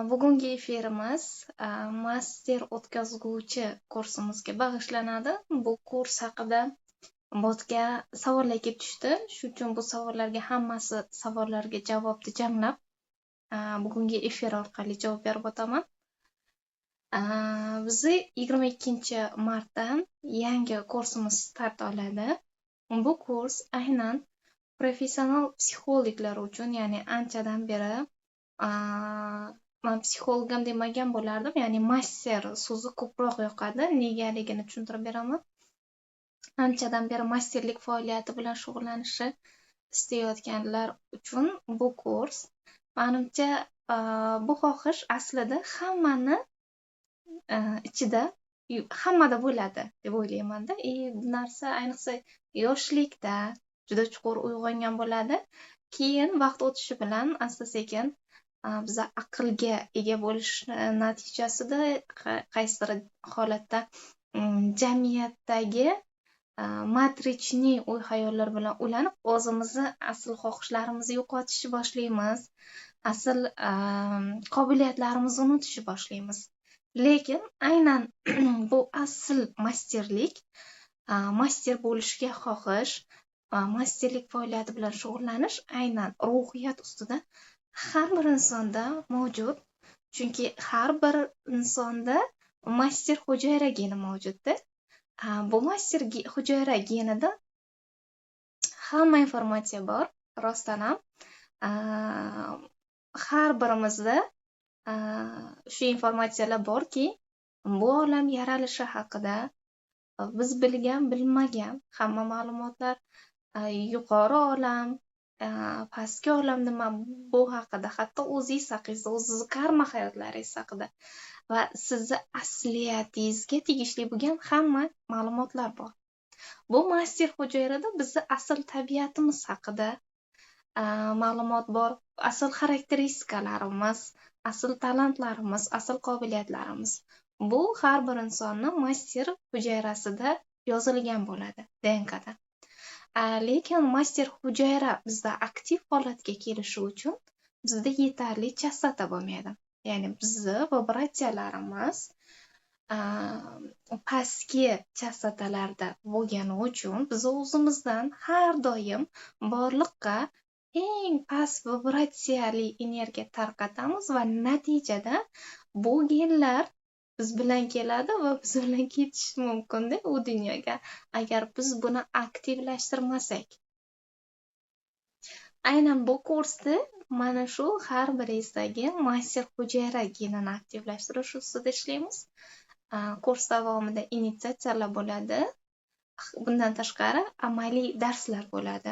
Bugungi efirimiz master o'tkazguvchi kursimizga bag'ishlanadi. Bu kurs haqida botga savollar kelib tushdi. Shuning uchun bu savollarga javobni jamlab bugungi efir orqali javob berib o'taman. Bizni 22-martdan yangi kursimiz start oladi. Bu kurs aynan professional psixologlar uchun, ya'ni anchadan beri men psixologam demagan bo'lardim, ya'ni master so'zi ko'proq yoqadi. Negaligini tushuntirib beraman. Anchadan beri masterlik faoliyati bilan shug'ullanishni istayotganlar uchun bu kurs. Menimcha bu xohish aslida hammada bo'ladi deb o'ylayman-da. Bu narsa ayniqsa yoshlikda juda chuqur uyg'ongan bo'ladi. Keyin vaqt o'tishi bilan asta-sekin biza aqlga ega bo'lish natijasida qaysidir holatda jamiyatdagi matrichni o'y-xayollar bilan ulanib, o'zimizni asl xohishlarimizni yo'qotishni boshlaymiz. Asl qobiliyatlarimizni unutishni boshlaymiz. Lekin aynan bu asl masterlik, master bo'lishga xohish, masterlik faoliyati bilan shug'ullanish aynan ruhiyat ustida har bir insonda mavjud. Chunki har bir insonda master hujayra geni mavjudda. Bu master hujayra genida hamma informatsiya bor, rostdan ham. Har birimizda shu informatsiyalar borki, bu olam yaralishi haqida biz bilmagan hamma ma'lumotlar, yuqori olam, pastki olam nima, bu haqida, hatto o'zingiz karma hayotlaringiz haqida va sizni asliyatingizga tegishli bo'lgan hamma ma'lumotlar bor. Bu master hujayrada bizni asl tabiatimiz haqida ma'lumot bor, asl xarakteristikalarimiz, asl talantlarimiz, asl qobiliyatlarimiz. Bu har bir insonni master hujayrasida yozilgan bo'ladi, DNKda. Lekin master hujayra bizda aktiv holatga kelishi uchun bizda yetarli chastota bo'lmaydi. Ya'ni bizni vibratsiyalarimiz pastki chastotalarda bo'lgani uchun biz o'zimizdan har doim borliqqa eng past vibratsiyali energiya tarqatamiz va natijada bu genlar biz bilan keladi va biz bilan ketishi mumkin-da u dunyoga, agar biz buni aktivlashtirmasak. Aynan bu kursda mana shu har biringizdagi master hujayra genini aktivlashtirish ustida ishlaymiz. Kurs davomida initiatsiyalar bo'ladi. Bundan tashqari amaliy darslar bo'ladi.